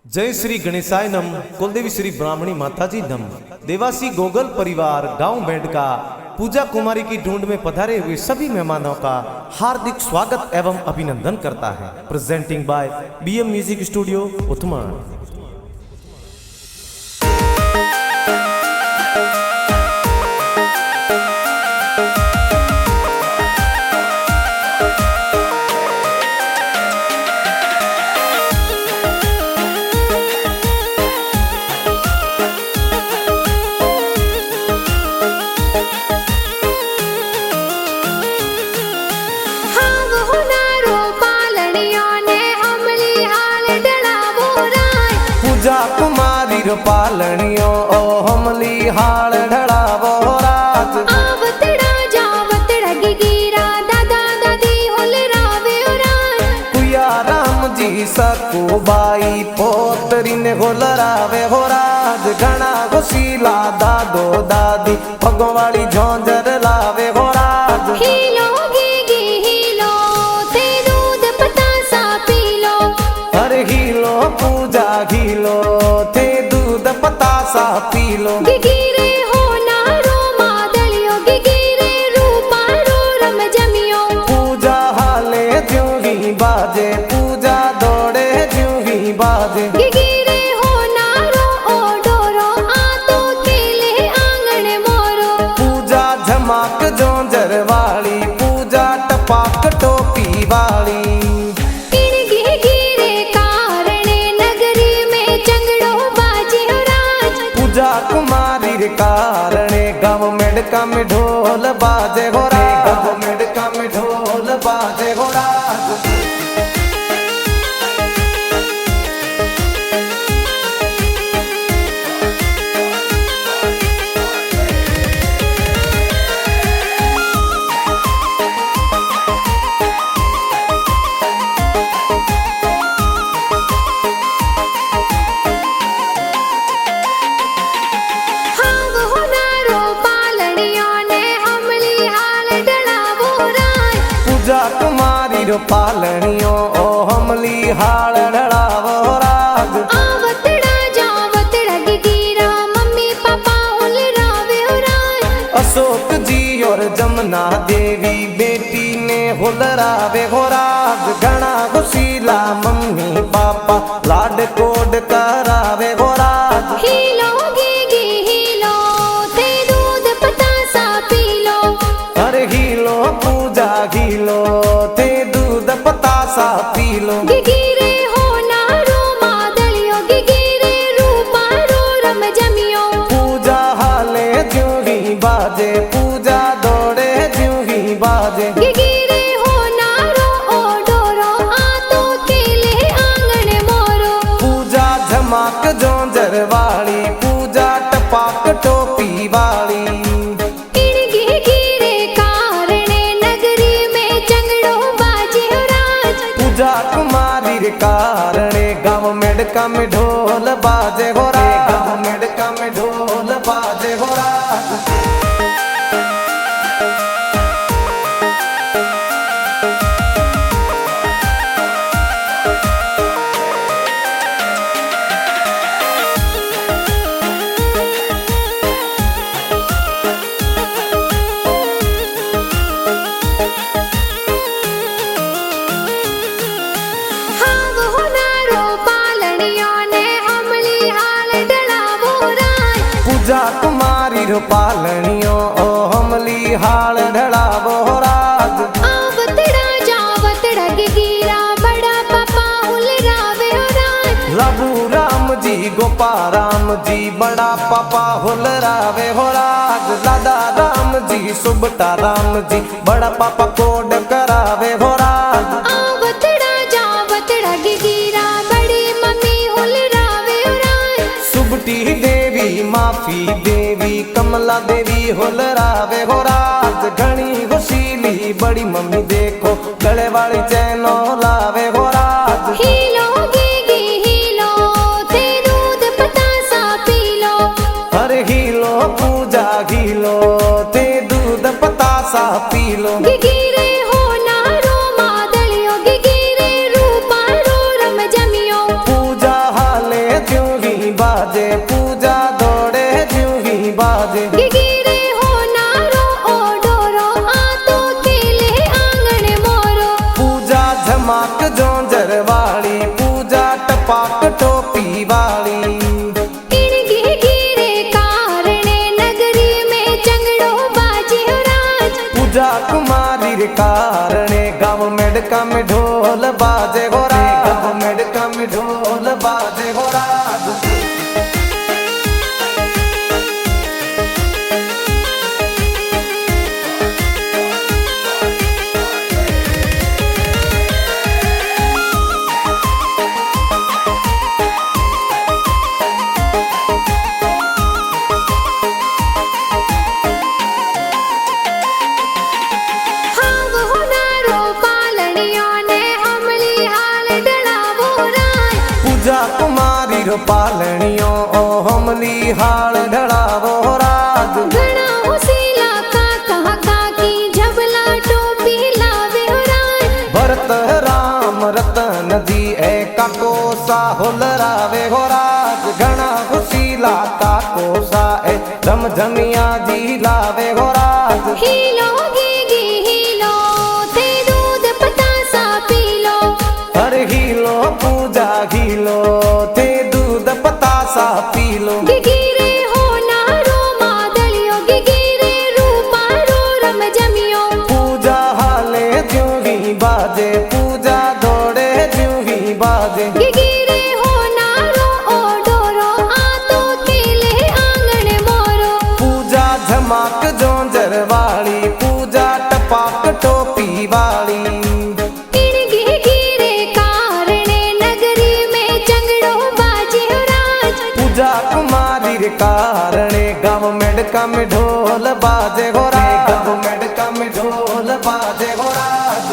जय श्री गणेशाय नम। कुलदेवी श्री ब्राह्मणी माताजी नम। देवासी गोगल परिवार गांव बेंड का पूजा कुमारी की ढूंढ में पधारे हुए सभी मेहमानों का हार्दिक स्वागत एवं अभिनंदन करता है। Presenting by B M music studio उत्तमान। पूजा कुमारी रो पालनियो ओ हमली हाल ढड़ावो राज। आवतड़ा जावतड़ा गिगिरा दादा दादी होले रावे राज। कुया राम जी सकू बाई पोतरी ने होल रावे हो राज। घना घुसीला दादो दादी भगवाली झोंझर लावे हो राज। हीलो गिगी हीलो ते दूध पतासा पीलो। अरे हीलो पूजा घीलो थे दूध पतासा पीलो। गिगिरे हो नारो मादलियो गिगिरे रूपा रो रम जमियो। पूजा हाले ज्यों ही बाजे पूजा दौड़े ज्यों ही बाजे। गिगिरे हो नारो ओ डोरो आतो खेले आंगन मोरो। पूजा झमाक जोंजर वाली पूजा टपाक टोपी वाली। पूजा कुमारी रे कारणे गाँव मेडका में ढोल बाजे हो राज। गाँव मेडका में ढोल बाजे हो राज। पूजा कुमारी रो पालनियो ओ हमली हाल ढड़ावो राज। आवतड़ा जावतड़ा गिगिरा मम्मी पापा होले रावे राज। अशोक जी और जमुना देवी बेटी ने होल रावे हो राज। घना घुसीला मम्मी पापा लाड कोड करावे हो राज। हीलो गिगी हीलो ते दूध पतासा पीलो। अरे हीलो पूजा घीलो थे दूध पतासा पीलो। गिगिरे हो नारो मादलियो गिगिरे रूपा रो रम जमियो। पूजा हाले ज्यों ही बाजे पूजा दौड़े ज्यों ही बाजे। गिगिरे हो नारो ओ डोरो आतो खेले आंगन मोरो। पूजा झमाक जोंजर वाली पूजा टपाक टोपी वाली। पूजा कुमारी रे कारणे गाँव मेडका में ढोल बाजे हो राज। गाँव मेडका में ढोल बाजे हो राज। पूजा कुमारी रो पालनियो ओ हमली हाल ढड़ावो राज। आवतड़ा जावतड़ा गिगिरा बड़ा पापा होले रावे राज। लबू राम जी गोपा राम जी बड़ा पापा होल रावे हो राज। लादा राम जी सुबटा राम जी बड़ा पापा कोड करावे हो राज। आवतड़ा जावतड़ा गिगिरा बड़ी मम्मी होले रावे राज। सुबटी देवी माफी देवी कमला देवी होल रावे हो राज। घनी घुसीली बड़ी मम्मी देखो गले वाली चैनो लावे हो राज। हीलो गिगी हीलो ते दूध पतासा पीलो। अरे हीलो पूजा घीलो ते दूध पतासा पीलो। गिगिरे हो नारो मादलियो गिगिरे रूपा रो रम जमियो। पूजा हाले बाजे पूजा दौड़े ज्यों ही बाजे गिगिरे हो नारो ओ डोरो आ तो खेले आंगन मोरो पूजा झमाक जोंजर वाली पूजा टपाक टोपी वाली इन गिगिरे कारणे नगरी में चंगड़ो बाजे हो राज पूजा कुमारी रे कारणे गाँव मेडका में ढोल बाजे हो राज गाँव मेडका में ढोल बाजे हो राज हाव हो नारो पालनियों ने हमली हाल डलावो राय पूजा कुमारी रो पालनियो ओ हमली हाल ढड़ावो राज घना उसीला का कहा का की झबला टोपी लावे हो राय भरत राम रतन जी ए काको साहुल रावे हो राज घना खुशीला काको सा ए रमझमिया जी लावे हो राज हीलो गी हीलो ते दूध पतासा पी लो हर घीलो पूजा घीलो थे दूध पतासा पी लो गिगिरे हो नारो मादलियो गिगिरे रूपारो रम जमियो पूजा हाले ज्यों ही बाजे पूजा दौड़े ज्यों ही बाजे गिगिरे हो नारो ओ डोरो आ तो खेले आंगन मोरो पूजा झमाक जोंजर वाली पूजा टपाक टोपी वाली इन गिगिरे कारणे नगरी में चंगड़ो बाजे हो राज पूजा कुमारी रे कारणे गाँव मेडका में ढोल बाजे हो राज गाँव मेडका में ढोल बाजे हो राज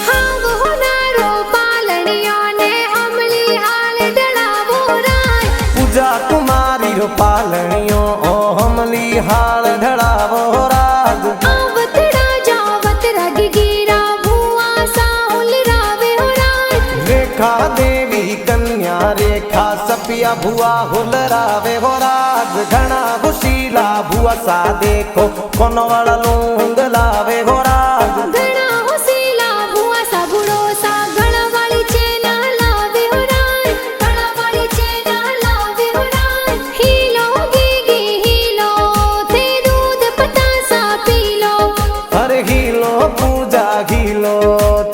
हाव हो नारो पालनियों ने हमली हाल डलावो राय पूजा कुमारी रो पालनियो ओ हमली हाल ढड़ावो राज आवतड़ा जावतरा गिगिरा भुआ साहुल रावे हो राय रेखा देवी कन्या रेखा सपिया भुआ हुल रावे हो राज घना खुशीला भुआ सा देखो कोनवाड़ा लूंग लावे हो राज घना हुसीला भुआ सा बुड़ो सा गणा वाली चेना लावे हो राय गणा वाली चेना लावे हो राय हीलो गी हीलो थे दूध पतासा पी लो हर घीलो पूजा घीलो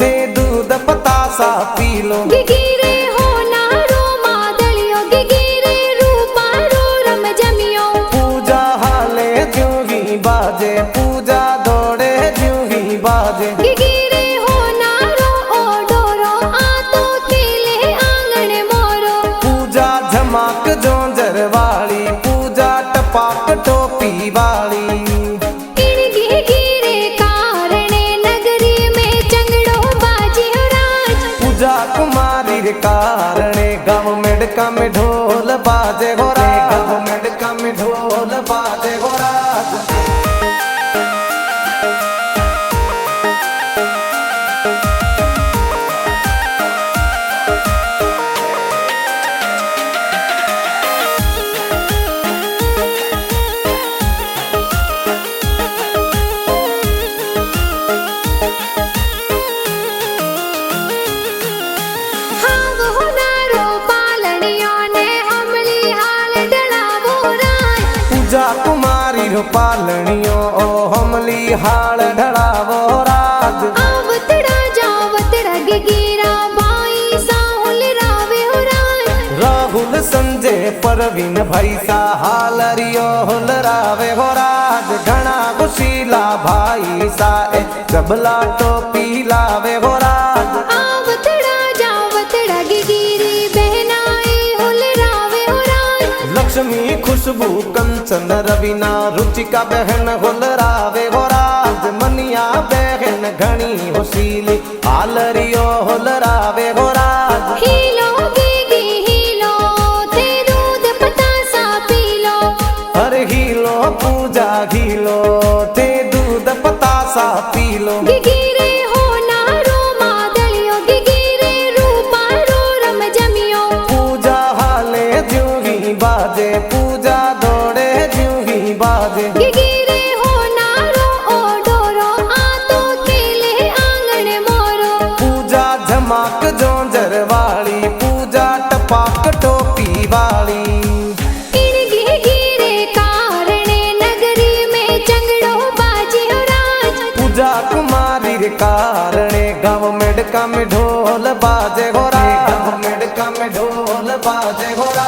थे दूध पतासा पी लो गिगिरे हो नारो मादलियो गिगिरे रूपारो रम जमियो पूजा हाले ज्यों ही बाजे पूजा दौड़े ज्यों ही बाजे गिगिरे हो नारो ओ डोरो आ तो खेले आंगन मोरो पूजा झमाक जोंजर वाली पूजा टपाक टोपी वाली इन गिगिरे कारणे नगरी में चंगड़ो बाजे हो राज पूजा कुमारी रे कारणे गाँव मेडका में ढोल बाजे हो राज गाँव मेडका में ढोल बाजे हो राज हाव हो नारो पालनियों ने हमली हाल डलावो राय पूजा कुमारी रो पालनियो ओ हमली हाल ढड़ावो राज आवतड़ा जावतड़ा गिगिरा भाई साहुल रावे हो राय राहुल संजय परवीन भाई सा हालरियो हुल रावे हो राज घना खुशीला भाई सा ए जबला टोपी लावे हो राज आवतड़ा जावतड़ा गिगिरी बहनाई हुल रावे हो राय लक्ष्मी खुशबू कंचन रवीना रुचिका बहन हुल रावे हो राज मनिया कन्हैया बहन घनी होशीली हालरियो होलरावे गोराज हीलो गीगी हीलो ते दूध पतासा पी लो अरे हीलो पूजा घीलो ते दूध पतासा पी लो गिगिरे हो नारो मादलियो गिगिरे रूपा रो रम जमियो पूजा हाले जूही बाजे पूजा दौड़े जूही बाजे गिगिरे हो नारो ओ डोरो आ तो खेले आंगन मोरो पूजा झमाक जोंजर वाली पूजा टपाक टोपी वाली इनगी गिरे कारणे नगरी में चंगड़ो बाजी हो राज पूजा कुमारी रे कारणे गाँव मेडका में ढोल बाजे गोरा गाँव मेडका में ढोल बाजे गोरा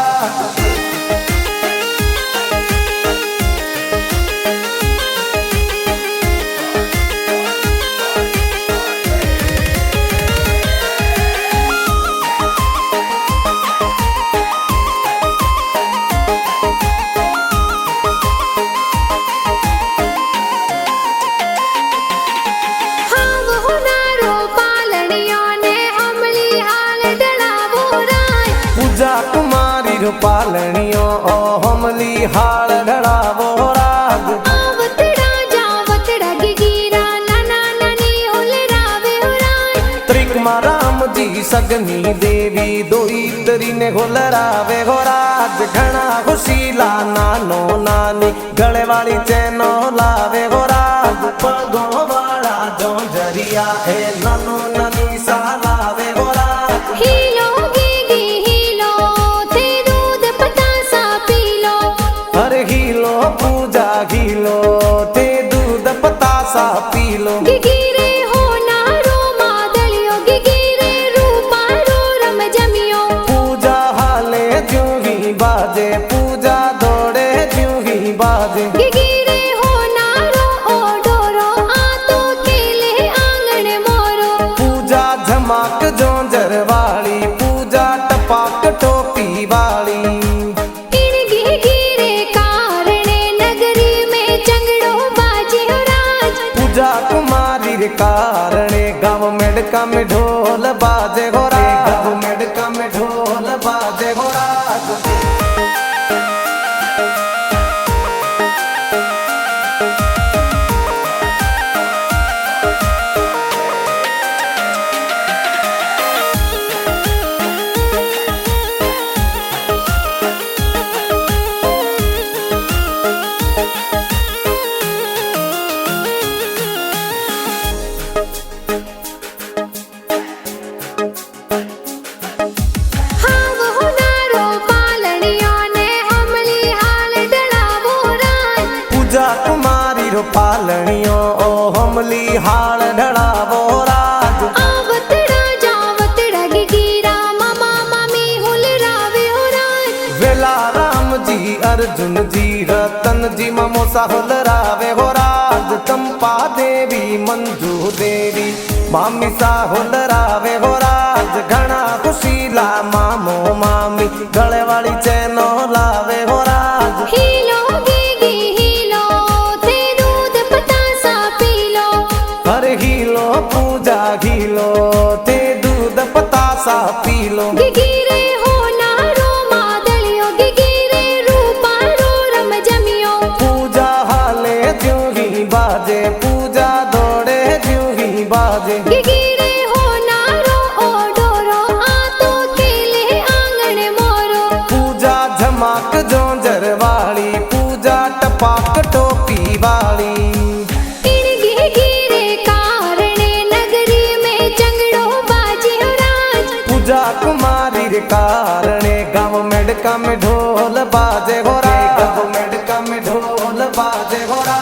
हाँ वो नारो पालनियों ने हमली हाल डलावो राय पूजा कुमारी रो पालनियो ओ हमली हाल ढड़ावो राग आवतड़ा जावतड़ा गिगिरा नाना नानी होले रावे हो राय त्रिकमा राम जी सगनी देवी दोई तरी ने घोलरावे गोराज घना खुशीला नानो नानी गले वाली चैनो लावे गोराज पगो वाला जोंजरिया है नानो नानी सा लावे गोराज हीलो गीगी हीलो ते दूध पतासा पी लो अरे घीलो पूजा घीलो ते दूध पतासा पी लो गिगिरे हो नारो मादलियो गिगिरे रूपा रो रम जमियो पूजा हाले जूही बाजे पूजा दौड़े जूही बाजे गिगिरे हो नारो ओ डोरो आ तो खेले आंगन मोरो पूजा झमाक जोंजर वाली पूजा टपाक टोपी वाली इनगी गिरे कारणे नगरी में चंगड़ो बाजी हो राज पूजा कुमारी रे कारणे गाँव मेडका में ढोल बाजे गोरा गाँव मेडका में ढोल बाजे गोरा हाँ वो नारो पालनियों ने हमली हाल डलावो राय पूजा कुमारी रो पालनियो ओ हमली हाल ढड़ावो राज आवतड़ा जावतड़ा गिगिरा मामा मामी हुल रावे हो राय वेला राम जी अर्जुन जी रतन जी ममोसा होलरावे हो राज चंपा देवी मंजू देवी मामी सा होलरावे हो राज घना खुशीला मामो मामी गले वाली चैनो लावे हो राज हीलो गीगी हीलो ते दूध पतासा पी लो अरे घीलो पूजा घीलो ते दूध पतासा पी लो गिगिरे हो नारो मादलियो गिगिरे रूपा रो रम जमियो पूजा हाले जूही बाजे पूजा दौड़े जूही बाजे गिगिरे हो नारो ओ डोरो आ तो खेले आंगन मोरो पूजा झमाक जोंजर वाली पूजा टपाक टोपी वाली इनगी गिरे कारणे नगरी में चंगड़ो बाजी हो राज पूजा कुमारी रे कारणे गाँव मेडका में ढोल बाजे गोरा गाँव मेडका में ढोल बाजे गोरा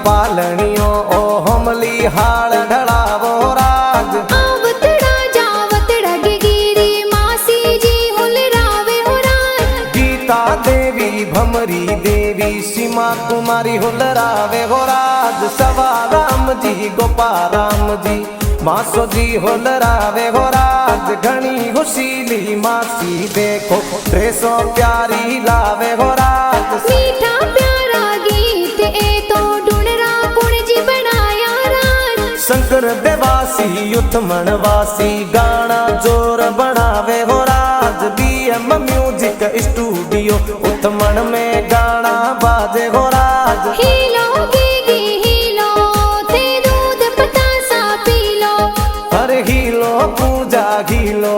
पालनियो ओ हम भमली हाल ढड़ावो राज। आवतड़ा जावतड़ा गिगिरी मासी जी हुलरावे हो राज। गीता देवी भमरी देवी सीमा कुमारी हुलरावे हो राज। सवा राम जी गोपाल राम जी मासो जी हुलरावे हो राज। घणी हुशीली मासी देखो ड्रेसो प्यारी लावे हो राज। मीठा प्यारा गीत ए तो ढूंढरा कुण जी बनाया राज। शंकर देवासी युतमन वासी गाना जोर बनावे हो राज। बीएम म्यूजिक स्टूडियो उत्तमन में गाना बाजे हो राज। हीलो गीगी हीलो थे दूध पतासा पी लो। अरे हीलो पूजा घीलो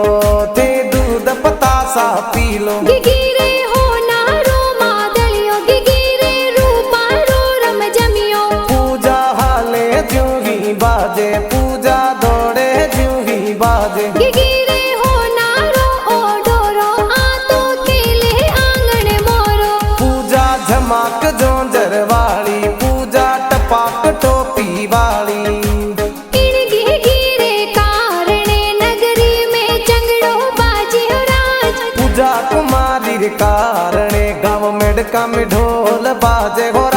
ते दूध पतासा पी लो। गिगिरे हो नारो मादलियो गिगिरे रूपा रो रम जमियो। पूजा हाले ज्यों ही बाजे पूजा दौड़े ज्यों ही बाजे। गिगिरे हो नारो ओ डोरो आ तो खेले आंगन मोरो। पूजा झमाक जोंजर वाली पूजा टपाक टोपी वाली। इन गिगिरे कारणे नगरी में चंगड़ो बाजे हो राज। पूजा कुमारी रे कारणे गाँव मेडका में ढोल बाजे हो